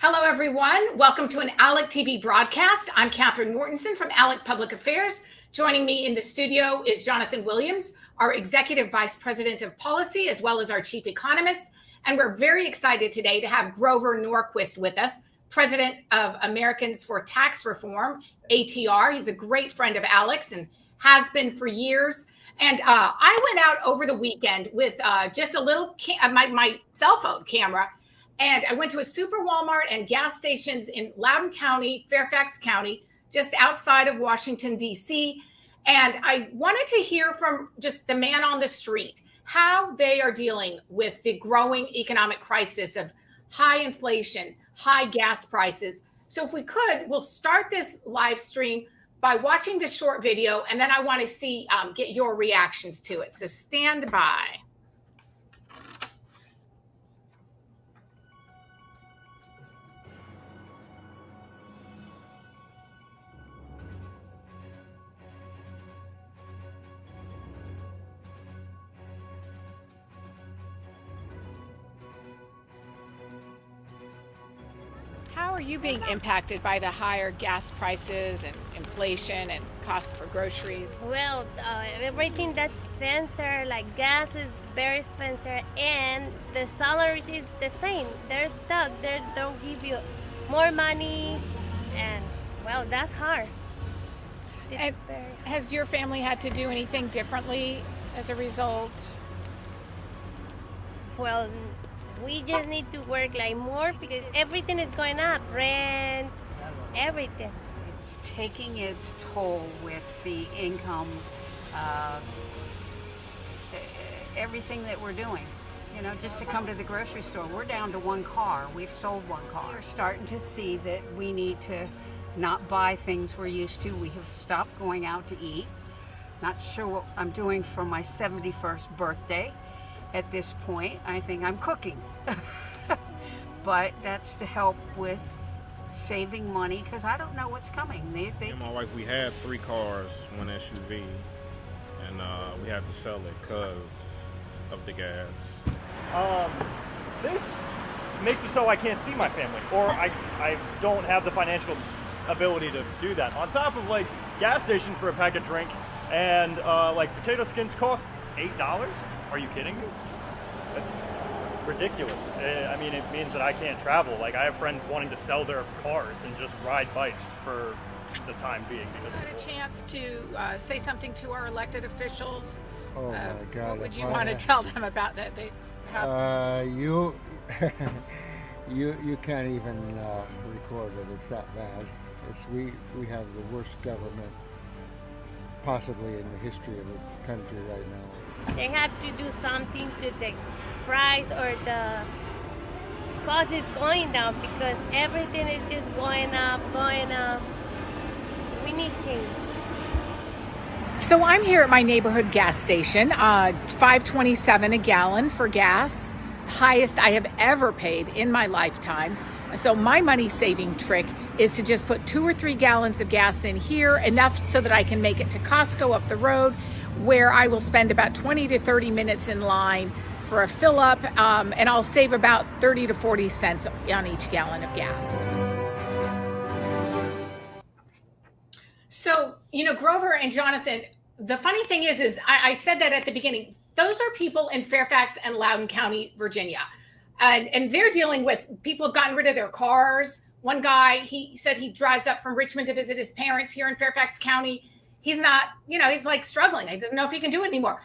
Hello, everyone. Welcome to an ALEC TV broadcast. I'm Catherine Mortensen from ALEC Public Affairs. Joining me in the studio is Jonathan Williams, our Executive Vice President of Policy, as well as our Chief Economist. And we're very excited today to have Grover Norquist with us, President of Americans for Tax Reform, ATR. He's a great friend of ALEC's and has been for years. And I went out over the weekend with just a little my cell phone camera, and I went to a super Walmart and gas stations in Loudoun County, Fairfax County, just outside of Washington, D.C. And I wanted to hear from just the man on the street, how they are dealing with the growing economic crisis of high inflation, high gas prices. So if we could, we'll start this live stream by watching this short video, and then I want to get your reactions to it. So stand by. How are you being impacted by the higher gas prices and inflation and costs for groceries? Well, everything that's expensive, like gas is very expensive, and the salaries is the same. They're stuck. They don't give you more money, and well, that's hard. And has your family had to do anything differently as a result? Well, we just need to work like more because everything is going up, rent, everything. It's taking its toll with the income, everything that we're doing. You know, just to come to the grocery store, we're down to one car. We've sold one car. We're starting to see that we need to not buy things we're used to. We have stopped going out to eat. Not sure what I'm doing for my 71st birthday. At this point, I think I'm cooking. But that's to help with saving money because I don't know what's coming. Me and my wife, we had 3 cars, 1 SUV, and we had to sell it because of the gas. This makes it so I can't see my family, or I don't have the financial ability to do that. On top of like gas stations for a pack of drink, and like potato skins cost $8. Are you kidding me? That's ridiculous. I mean, it means that I can't travel. Like, I have friends wanting to sell their cars and just ride bikes for the time being. Had a chance to say something to our elected officials. Oh my God! What would you want to tell them about that? You can't even record it. It's that bad. We have the worst government possibly in the history of the country right now. They have to do something to the price or the cost is going down because everything is just going up. We need change. So I'm here at my neighborhood gas station, $5.27 a gallon for gas, highest I have ever paid in my lifetime. So my money saving trick is to just put 2 or 3 gallons of gas in here, enough so that I can make it to Costco up the road, where I will spend about 20 to 30 minutes in line for a fill up, and I'll save about 30 to 40 cents on each gallon of gas. So, Grover and Jonathan, the funny thing is I said that at the beginning, those are people in Fairfax and Loudoun County, Virginia. And they're dealing with people have gotten rid of their cars. One guy, he said he drives up from Richmond to visit his parents here in Fairfax County. He's not, he's like struggling. He doesn't know if he can do it anymore.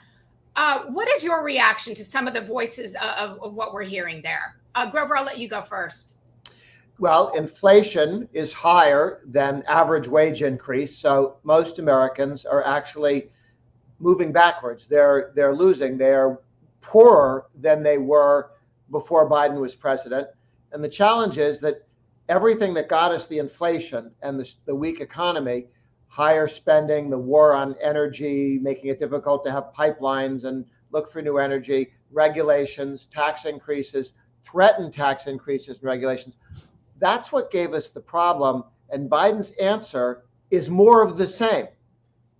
What is your reaction to some of the voices of what we're hearing there? Grover, I'll let you go first. Well, inflation is higher than average wage increase. So most Americans are actually moving backwards. They're losing. They are poorer than they were before Biden was president. And the challenge is that everything that got us the inflation and the weak economy, higher spending, the war on energy, making it difficult to have pipelines and look for new energy, regulations, tax increases, threatened tax increases and regulations. That's what gave us the problem. And Biden's answer is more of the same.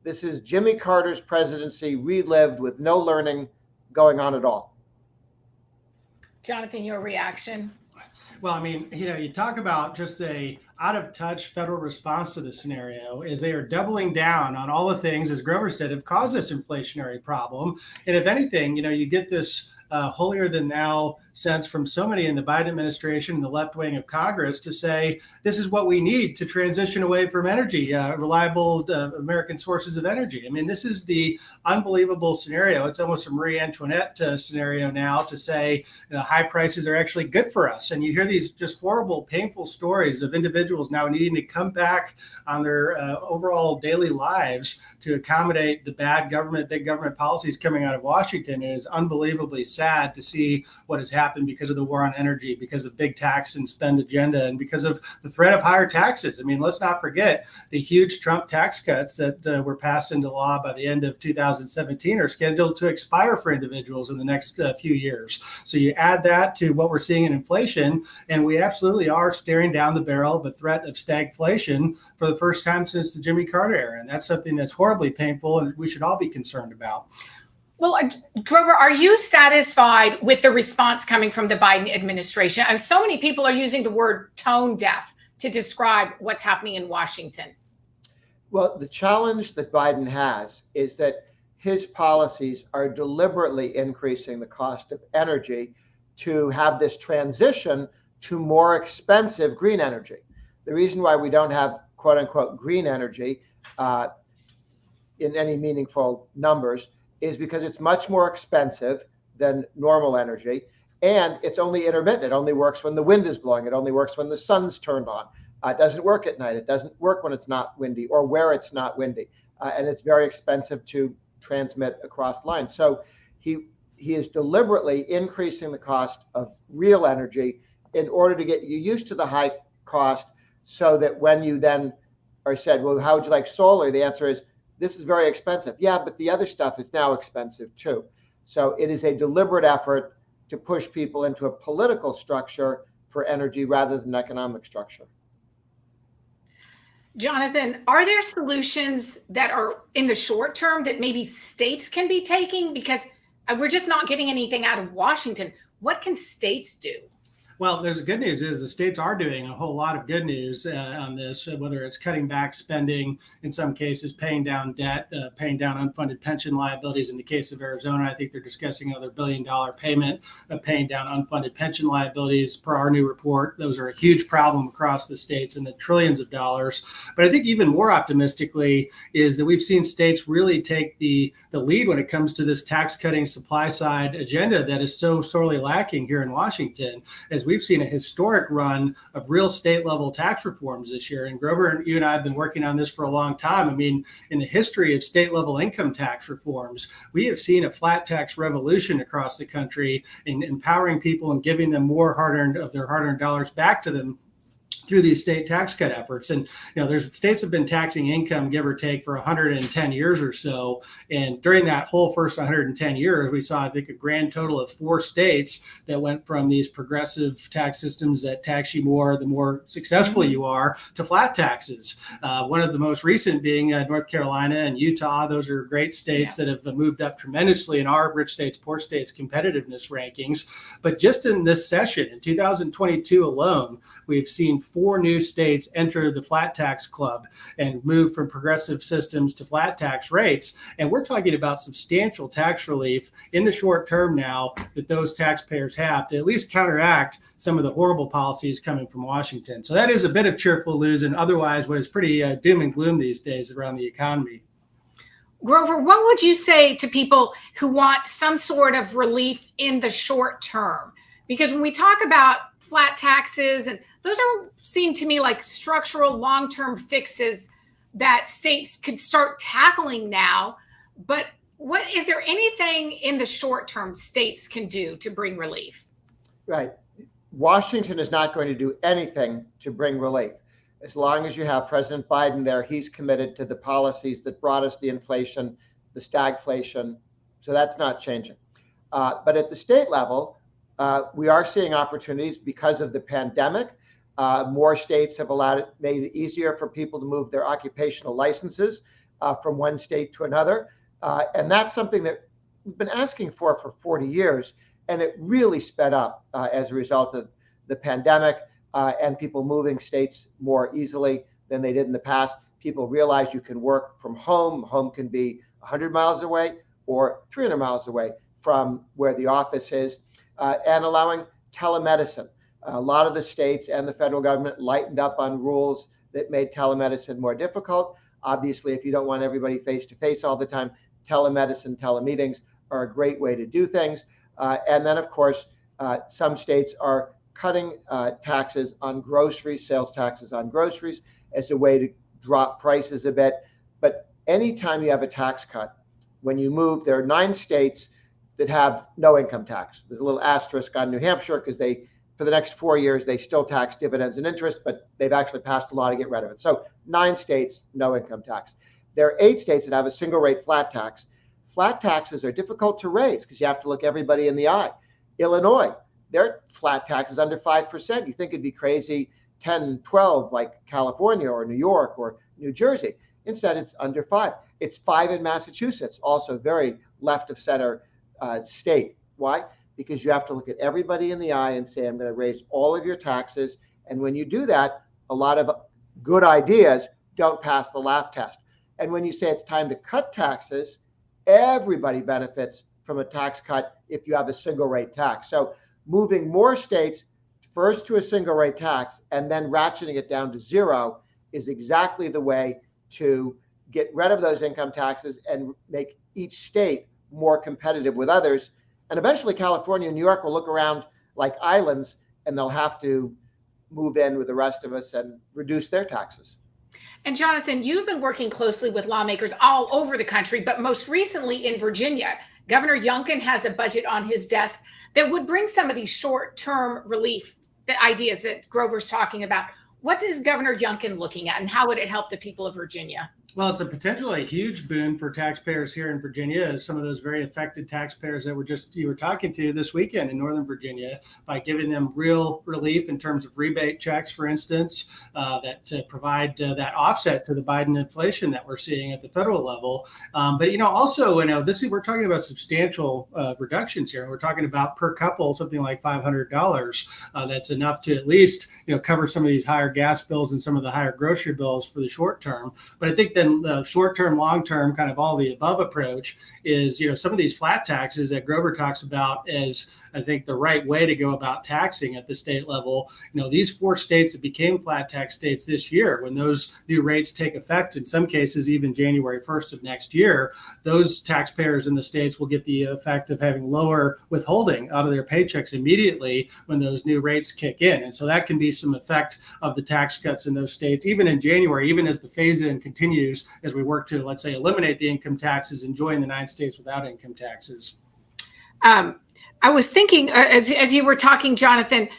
This is Jimmy Carter's presidency relived with no learning going on at all. Jonathan, your reaction? Well, I mean, you talk about just a out of touch federal response to the scenario is they are doubling down on all the things, as Grover said, have caused this inflationary problem. And if anything, you get this holier than thou sense from so many in the Biden administration and the left wing of Congress to say this is what we need to transition away from energy, reliable American sources of energy. I mean, this is the unbelievable scenario. It's almost a Marie Antoinette scenario now to say high prices are actually good for us. And you hear these just horrible, painful stories of individuals now needing to come back on their overall daily lives to accommodate the bad government, big government policies coming out of Washington. It is unbelievably sad to see what has happened because of the war on energy, because of big tax and spend agenda, and because of the threat of higher taxes. I mean, let's not forget the huge Trump tax cuts that were passed into law by the end of 2017 are scheduled to expire for individuals in the next few years. So you add that to what we're seeing in inflation, and we absolutely are staring down the barrel of a threat of stagflation for the first time since the Jimmy Carter era. And that's something that's horribly painful and we should all be concerned about. Well, Grover, are you satisfied with the response coming from the Biden administration? And so many people are using the word tone deaf to describe what's happening in Washington. Well, the challenge that Biden has is that his policies are deliberately increasing the cost of energy to have this transition to more expensive green energy. The reason why we don't have quote unquote green energy in any meaningful numbers is because it's much more expensive than normal energy, and it's only intermittent. It only works when the wind is blowing. It only works when the sun's turned on. It doesn't work at night. It doesn't work when it's not windy or where it's not windy, and it's very expensive to transmit across lines. So he is deliberately increasing the cost of real energy in order to get you used to the high cost, so that when you then are said, well, how would you like solar? The answer is, this is very expensive. Yeah, but the other stuff is now expensive too. So it is a deliberate effort to push people into a political structure for energy rather than economic structure. Jonathan, are there solutions that are in the short term that maybe states can be taking? Because we're just not getting anything out of Washington. What can states do? Well, there's the good news is the states are doing a whole lot of good news on this, whether it's cutting back spending, in some cases paying down debt, paying down unfunded pension liabilities. In the case of Arizona, I think they're discussing another $1 billion payment of paying down unfunded pension liabilities per our new report. Those are a huge problem across the states and the trillions of dollars. But I think even more optimistically is that we've seen states really take the lead when it comes to this tax cutting supply side agenda that is so sorely lacking here in Washington, as we've seen a historic run of real state level tax reforms this year. And Grover, you and I have been working on this for a long time. I mean, in the history of state level income tax reforms, we have seen a flat tax revolution across the country in empowering people and giving them more their hard-earned dollars back to them through these state tax cut efforts. And, there's states have been taxing income, give or take, for 110 years or so. And during that whole first 110 years, we saw, I think, a grand total of 4 states that went from these progressive tax systems that tax you more, the more successful you are, to flat taxes. One of the most recent being North Carolina and Utah. Those are great states that have moved up tremendously in our rich states, poor states competitiveness rankings. But just in this session, in 2022 alone, we've seen 4 new states enter the flat tax club and move from progressive systems to flat tax rates. And we're talking about substantial tax relief in the short term now that those taxpayers have to at least counteract some of the horrible policies coming from Washington. So that is a bit of cheerful news, and otherwise what is pretty doom and gloom these days around the economy. Grover, what would you say to people who want some sort of relief in the short term? Because when we talk about flat taxes, and those seem to me like structural long-term fixes that states could start tackling now. But is there anything in the short term states can do to bring relief? Right. Washington is not going to do anything to bring relief. As long as you have President Biden there, he's committed to the policies that brought us the inflation, the stagflation. So that's not changing. But at the state level, we are seeing opportunities because of the pandemic. More states have made it easier for people to move their occupational licenses from one state to another. And that's something that we've been asking for 40 years. And it really sped up as a result of the pandemic and people moving states more easily than they did in the past. People realize you can work from home. Home can be 100 miles away or 300 miles away from where the office is, and allowing telemedicine. A lot of the states and the federal government lightened up on rules that made telemedicine more difficult. Obviously, if you don't want everybody face-to-face all the time, telemedicine, telemeetings are a great way to do things. And then, of course, some states are cutting taxes on groceries, sales taxes on groceries, as a way to drop prices a bit. But anytime you have a tax cut, when you move, there are 9 states that have no income tax. There's a little asterisk on New Hampshire because they, for the next 4 years, they still tax dividends and interest, but they've actually passed a law to get rid of it. So 9 states, no income tax. There are 8 states that have a single rate flat tax. Flat taxes are difficult to raise because you have to look everybody in the eye. Illinois, their flat tax is under 5%. You think it'd be crazy 10, 12 like California or New York or New Jersey. Instead, it's under 5. It's 5 in Massachusetts, also very left of center state. Why? Because you have to look at everybody in the eye and say, I'm going to raise all of your taxes. And when you do that, a lot of good ideas don't pass the laugh test. And when you say it's time to cut taxes, everybody benefits from a tax cut if you have a single rate tax. So moving more states first to a single rate tax and then ratcheting it down to 0 is exactly the way to get rid of those income taxes and make each state more competitive with others. And eventually California and New York will look around like islands and they'll have to move in with the rest of us and reduce their taxes. And Jonathan, you've been working closely with lawmakers all over the country, but most recently in Virginia. Governor Youngkin has a budget on his desk that would bring some of these short-term relief, the ideas that Grover's talking about. What is Governor Youngkin looking at, and how would it help the people of Virginia? Well, it's a potentially huge boon for taxpayers here in Virginia, some of those very affected taxpayers that you were talking to this weekend in Northern Virginia, by giving them real relief in terms of rebate checks, for instance, that provide that offset to the Biden inflation that we're seeing at the federal level. But also, we're talking about substantial reductions here. We're talking about per couple something like $500. That's enough to at least cover some of these higher gas bills and some of the higher grocery bills for the short term. But I think then the short-term, long-term, kind of all the above approach is, some of these flat taxes that Grover talks about as, I think, the right way to go about taxing at the state level. These 4 states that became flat tax states this year, when those new rates take effect, in some cases even January 1st of next year, those taxpayers in the states will get the effect of having lower withholding out of their paychecks immediately when those new rates kick in. And so that can be some effect of the tax cuts in those states, even in January, even as the phase-in continues, as we work to, let's say, eliminate the income taxes and join the 9 states without income taxes. I was thinking, as you were talking, Jonathan,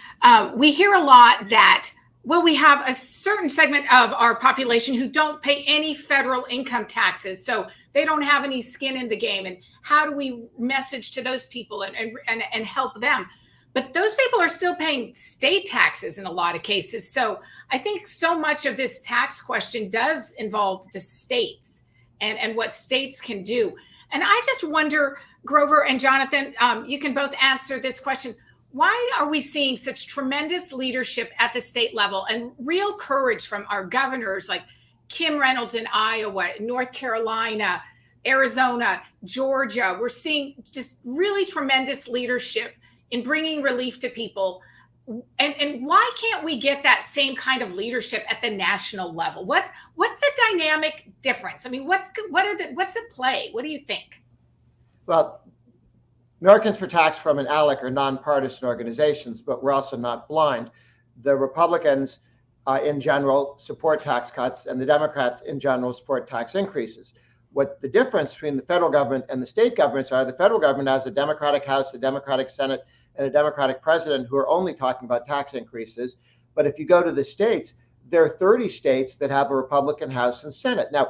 we hear a lot that, we have a certain segment of our population who don't pay any federal income taxes, so they don't have any skin in the game. And how do we message to those people and help them? But those people are still paying state taxes in a lot of cases. So I think so much of this tax question does involve the states and what states can do. And I just wonder, Grover and Jonathan, you can both answer this question. Why are we seeing such tremendous leadership at the state level and real courage from our governors like Kim Reynolds in Iowa, North Carolina, Arizona, Georgia? We're seeing just really tremendous leadership in bringing relief to people. And why can't we get that same kind of leadership at the national level? What's the dynamic difference? I mean, what's at play? What do you think? Well, Americans for Tax from an ALEC are nonpartisan organizations, but we're also not blind. The Republicans in general support tax cuts, and the Democrats in general support tax increases. What the difference between the federal government and the state governments are, the federal government has a Democratic House, a Democratic Senate, and a Democratic president who are only talking about tax increases. But if you go to the states, there are 30 states that have a Republican House and Senate. Now,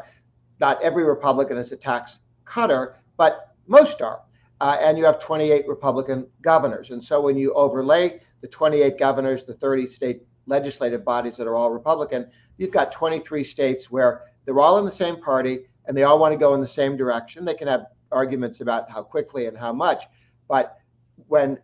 not every Republican is a tax cutter, but most are. And you have 28 Republican governors. And so when you overlay the 28 governors, the 30 state legislative bodies that are all Republican, you've got 23 states where they're all in the same party and they all want to go in the same direction. They can have arguments about how quickly and how much. But when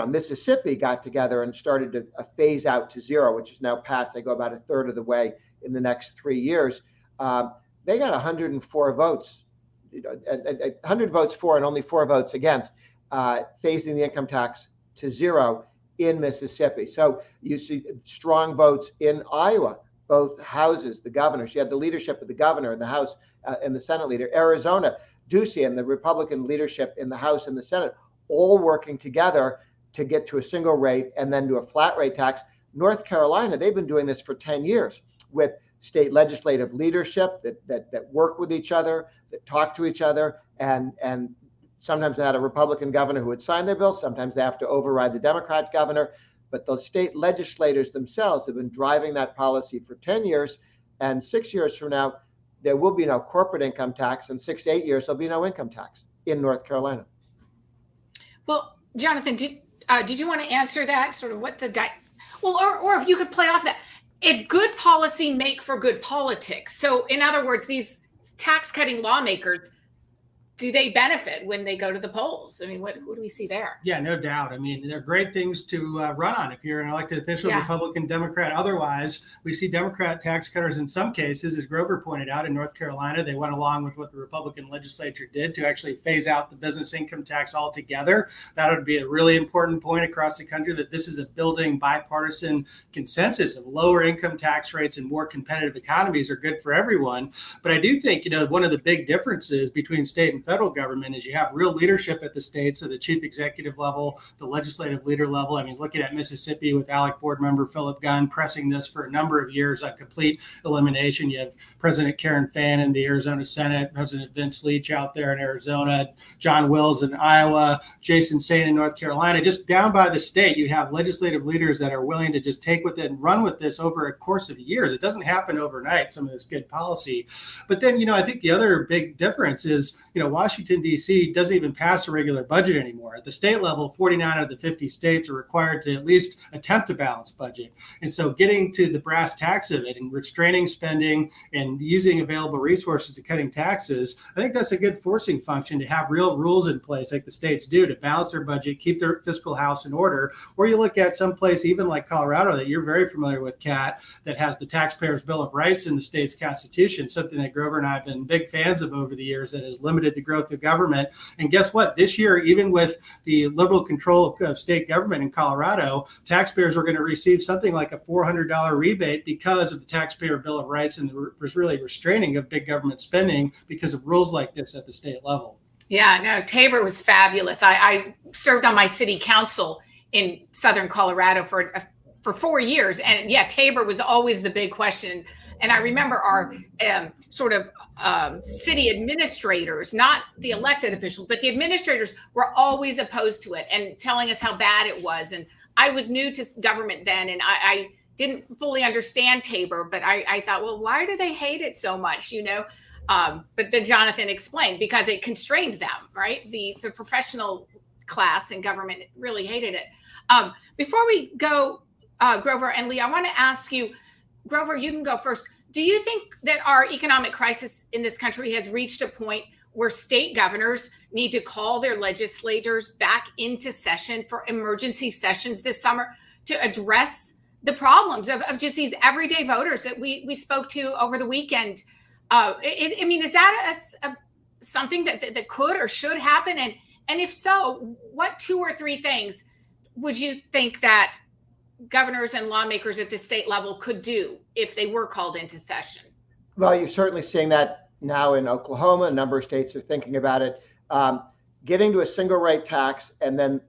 Mississippi got together and started to phase out to zero, which is now passed. They go about a third of the way in the next 3 years. They got 104 votes, 100 votes for and only 4 votes against phasing the income tax to zero in Mississippi. So you see strong votes in Iowa, both houses, the governor. She had the leadership of the governor in the House and the Senate leader. Arizona, Ducey and the Republican leadership in the House and the Senate, all working together to get to a single rate and then to a flat rate tax. North Carolina, they've been doing this for 10 years with state legislative leadership that work with each other, that talk to each other, and sometimes they had a Republican governor who would sign their bill. Sometimes they have to override the Democrat governor. But the state legislators themselves have been driving that policy for 10 years. And 6 years from now, there will be no corporate income tax. And 6 to 8 years, there'll be no income tax in North Carolina. Well, Jonathan, did you want to answer that? Sort of what or if you could play off that. A good policy make for good politics. So in other words, these tax cutting lawmakers, do they benefit when they go to the polls? I mean, who do we see there? Yeah, no doubt. I mean, they're great things to run on if you're an elected official, Yeah. Republican, Democrat. Otherwise, we see Democrat tax cutters in some cases, as Grover pointed out, in North Carolina, they went along with what the Republican legislature did to actually phase out the business income tax altogether. That would be a really important point across the country, that this is a building bipartisan consensus of lower income tax rates and more competitive economies are good for everyone. But I do think, one of the big differences between state and federal government is you have real leadership at the state, so the chief executive level, the legislative leader level. I mean, looking at Mississippi with ALEC board member Philip Gunn pressing this for a number of years on complete elimination. You have President Karen Fann in the Arizona Senate, President Vince Leach out there in Arizona, John Wills in Iowa, Jason Sain in North Carolina. Just down by the state, you have legislative leaders that are willing to just take with it and run with this over a course of years. It doesn't happen overnight, some of this good policy. But then, I think the other big difference is, Washington, D.C. doesn't even pass a regular budget anymore. At the state level, 49 out of the 50 states are required to at least attempt a balanced budget. And so getting to the brass tacks of it and restraining spending and using available resources to cutting taxes, I think that's a good forcing function to have real rules in place like the states do to balance their budget, keep their fiscal house in order. Or you look at some place even like Colorado that you're very familiar with, Kat, that has the Taxpayers' Bill of Rights in the state's constitution, something that Grover and I have been big fans of over the years that has limited the growth of government. And guess what? This year, even with the liberal control of state government in Colorado, taxpayers are going to receive something like a $400 rebate because of the Taxpayer Bill of Rights and the really restraining of big government spending because of rules like this at the state level. Yeah, no, Tabor was fabulous. I served on my city council in Southern Colorado for 4 years. And yeah, Tabor was always the big question. And I remember our city administrators, not the elected officials, but the administrators were always opposed to it and telling us how bad it was. And I was new to government then, and I didn't fully understand Tabor, but I thought, well, why do they hate it so much, But then Jonathan explained, because it constrained them, right? The professional class in government really hated it. Before we go, Grover and Lee, I want to ask you, Grover, you can go first. Do you think that our economic crisis in this country has reached a point where state governors need to call their legislators back into session for emergency sessions this summer to address the problems of just these everyday voters that we spoke to over the weekend? Is that something that could or should happen? And if so, what 2 or 3 things would you think that governors and lawmakers at the state level could do if they were called into session? Well, you're certainly seeing that now in Oklahoma. A number of states are thinking about it. Getting to a single rate tax and then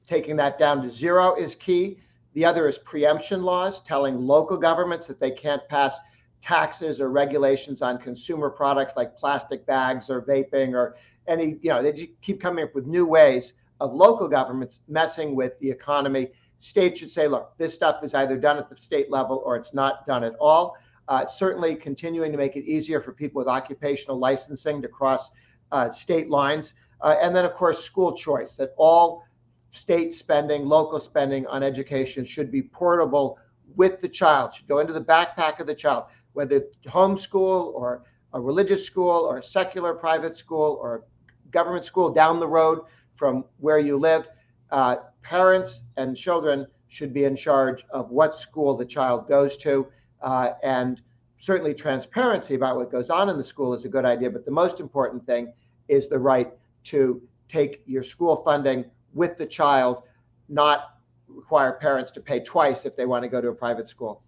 taking that down to zero is key. The other is preemption laws, telling local governments that they can't pass taxes or regulations on consumer products like plastic bags or vaping or any, they keep coming up with new ways of local governments messing with the economy. States should say, look, this stuff is either done at the state level or it's not done at all. Certainly continuing to make it easier for people with occupational licensing to cross state lines. And then, of course, school choice, that all state spending, local spending on education should be portable with the child, should go into the backpack of the child, whether it's homeschool or a religious school or a secular private school or a government school down the road from where you live. parents and children should be in charge of what school the child goes to, and certainly transparency about what goes on in the school is a good idea, but the most important thing is the right to take your school funding with the child, not require parents to pay twice if they want to go to a private school.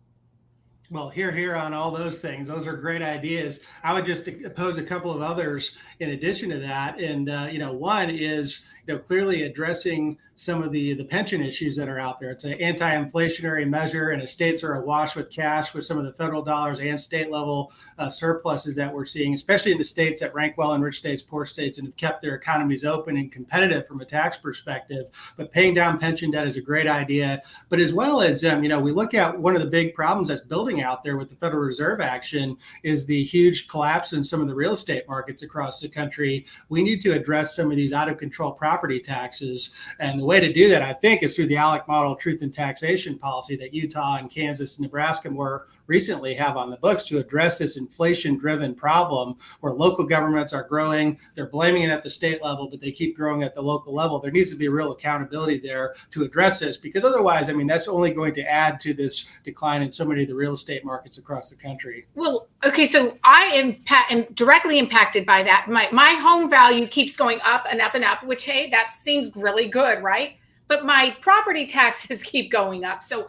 Well, here on all those things. Those are great ideas. I would just pose a couple of others in addition to that. And, one is, clearly addressing some of the pension issues that are out there. It's an anti-inflationary measure, and states are awash with cash with some of the federal dollars and state level surpluses that we're seeing, especially in the states that rank well in rich states, poor states, and have kept their economies open and competitive from a tax perspective. But paying down pension debt is a great idea. But as well as, we look at one of the big problems that's building out there with the Federal Reserve action is the huge collapse in some of the real estate markets across the country. We need to address some of these out of control property taxes. And the way to do that, I think, is through the ALEC model truth in taxation policy that Utah and Kansas and Nebraska more recently have on the books to address this inflation-driven problem where local governments are growing. They're blaming it at the state level, but they keep growing at the local level. There needs to be real accountability there to address this, because otherwise, that's only going to add to this decline in so many of the real estate markets across the country. Well, okay, so I am directly impacted by that. My home value keeps going up and up and up, which, hey, that seems really good, right? But my property taxes keep going up. So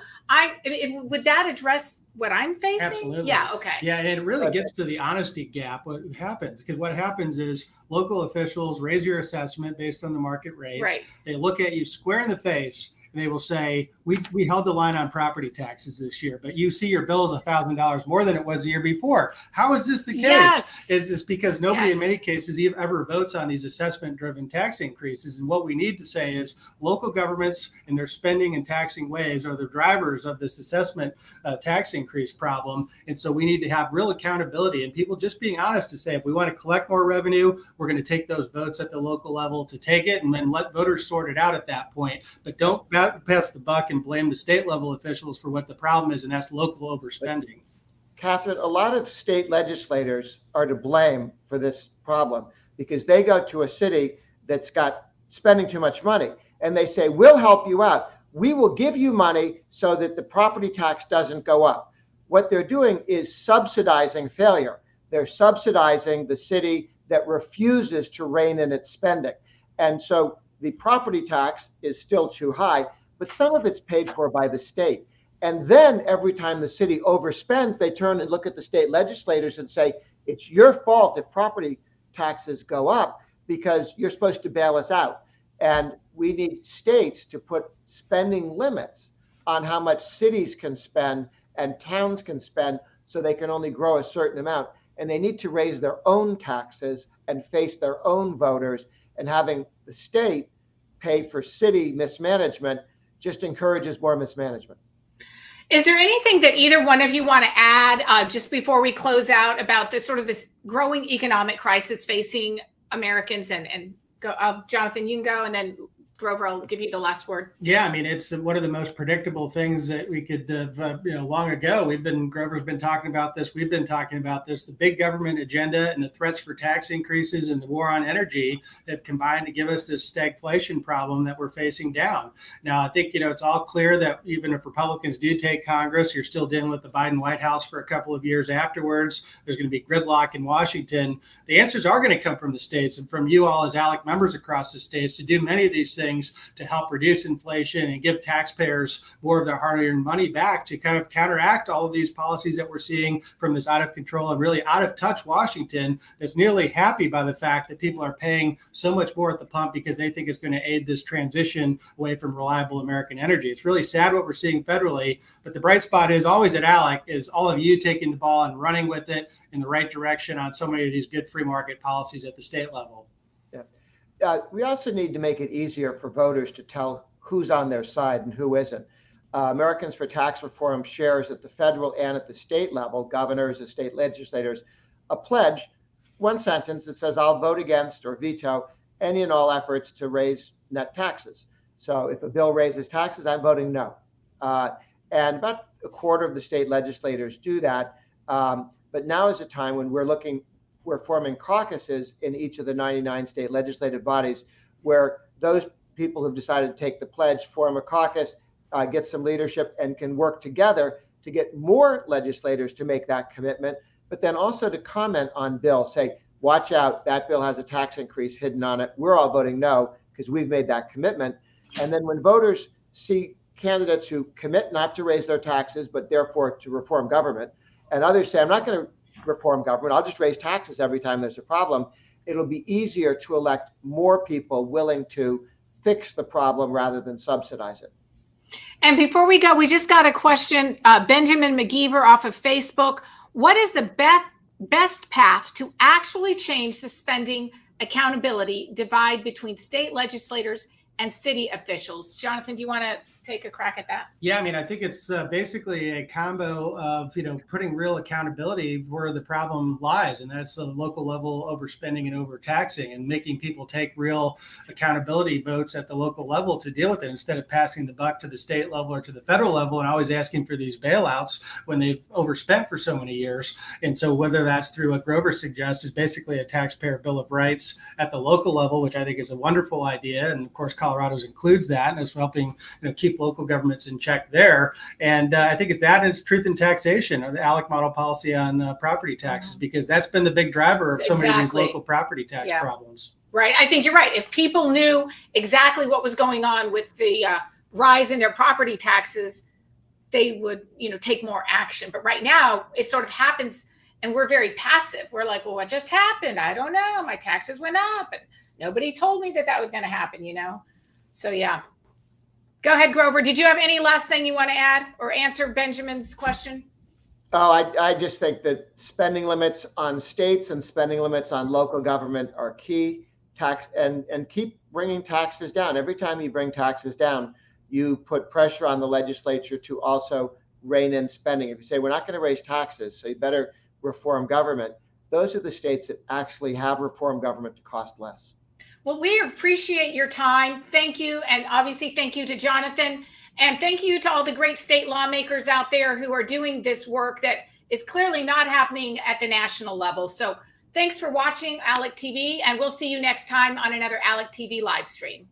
would that address what I'm facing? Absolutely. Yeah. Okay. Yeah. And it really gets to the honesty gap. What happens, because what happens is local officials raise your assessment based on the market rates. Right. They look at you square in the face and they will say, we held the line on property taxes this year, but you see your bill is $1,000 more than it was the year before. How is this the case? Yes. It's because nobody in Yes. many cases ever votes on these assessment-driven tax increases. And what we need to say is local governments in their spending and taxing ways are the drivers of this assessment tax increase problem. And so we need to have real accountability and people just being honest to say, if we want to collect more revenue, we're going to take those votes at the local level to take it and then let voters sort it out at that point. But don't pass the buck and blame the state level officials for what the problem is, and that's local overspending. Catherine, a lot of state legislators are to blame for this problem because they go to a city that's got spending too much money and they say, we'll help you out. We will give you money so that the property tax doesn't go up. What they're doing is subsidizing failure. They're subsidizing the city that refuses to rein in its spending. And so the property tax is still too high, but some of it's paid for by the state. And then every time the city overspends, they turn and look at the state legislators and say, it's your fault if property taxes go up because you're supposed to bail us out. And we need states to put spending limits on how much cities can spend and towns can spend so they can only grow a certain amount. And they need to raise their own taxes and face their own voters, and having the state pay for city mismanagement just encourages more mismanagement. Is there anything that either one of you want to add just before we close out about this this growing economic crisis facing Americans? And go, Jonathan, you can go, and then Grover, I'll give you the last word. Yeah, it's one of the most predictable things that we could have, long ago. Grover's been talking about this. We've been talking about this. The big government agenda and the threats for tax increases and the war on energy have combined to give us this stagflation problem that we're facing down. Now, I think, it's all clear that even if Republicans do take Congress, you're still dealing with the Biden White House for a couple of years afterwards. There's going to be gridlock in Washington. The answers are going to come from the states and from you all as ALEC members across the states to do many of these things to help reduce inflation and give taxpayers more of their hard-earned money back to kind of counteract all of these policies that we're seeing from this out of control and really out of touch Washington that's nearly happy by the fact that people are paying so much more at the pump because they think it's going to aid this transition away from reliable American energy. It's really sad what we're seeing federally, but the bright spot is always at ALEC is all of you taking the ball and running with it in the right direction on so many of these good free market policies at the state level. We also need to make it easier for voters to tell who's on their side and who isn't. Americans for Tax Reform shares at the federal and at the state level, governors and state legislators, a pledge, one sentence that says, I'll vote against or veto any and all efforts to raise net taxes. So if a bill raises taxes, I'm voting no. And about a quarter of the state legislators do that. But now is a time when we're forming caucuses in each of the 99 state legislative bodies where those people who've decided to take the pledge, form a caucus, get some leadership, and can work together to get more legislators to make that commitment, but then also to comment on bills, say, watch out, that bill has a tax increase hidden on it. We're all voting no because we've made that commitment. And then when voters see candidates who commit not to raise their taxes, but therefore to reform government, and others say, I'm not going to reform government, I'll just raise taxes every time there's a problem, it'll be easier to elect more people willing to fix the problem rather than subsidize it. And before we go, we just got a question. Benjamin McGeever off of Facebook. What is the best path to actually change the spending accountability divide between state legislators and city officials? Jonathan, do you want to take a crack at that? Yeah, I mean, I think it's basically a combo of, putting real accountability where the problem lies, and that's the local level overspending and overtaxing, and making people take real accountability votes at the local level to deal with it, instead of passing the buck to the state level or to the federal level and always asking for these bailouts when they've overspent for so many years. And so whether that's through what Grover suggests is basically a taxpayer bill of rights at the local level, which I think is a wonderful idea. And of course, Colorado's includes that, and it's helping keep local governments in check there. And I think it's that, and it's truth in taxation, or the ALEC model policy on property taxes, because that's been the big driver of so many of these local property tax problems. Right. I think you're right. If people knew exactly what was going on with the rise in their property taxes, they would, take more action. But right now, it sort of happens, and we're very passive. We're like, well, what just happened? I don't know. My taxes went up, and nobody told me that was going to happen, So, yeah. Go ahead, Grover. Did you have any last thing you want to add or answer Benjamin's question? Oh, I just think that spending limits on states and spending limits on local government are key. And keep bringing taxes down. Every time you bring taxes down, you put pressure on the legislature to also rein in spending. If you say, we're not going to raise taxes, so you better reform government, those are the states that actually have reform government to cost less. Well, we appreciate your time. Thank you. And obviously, thank you to Jonathan. And thank you to all the great state lawmakers out there who are doing this work that is clearly not happening at the national level. So thanks for watching ALEC TV, and we'll see you next time on another ALEC TV live stream.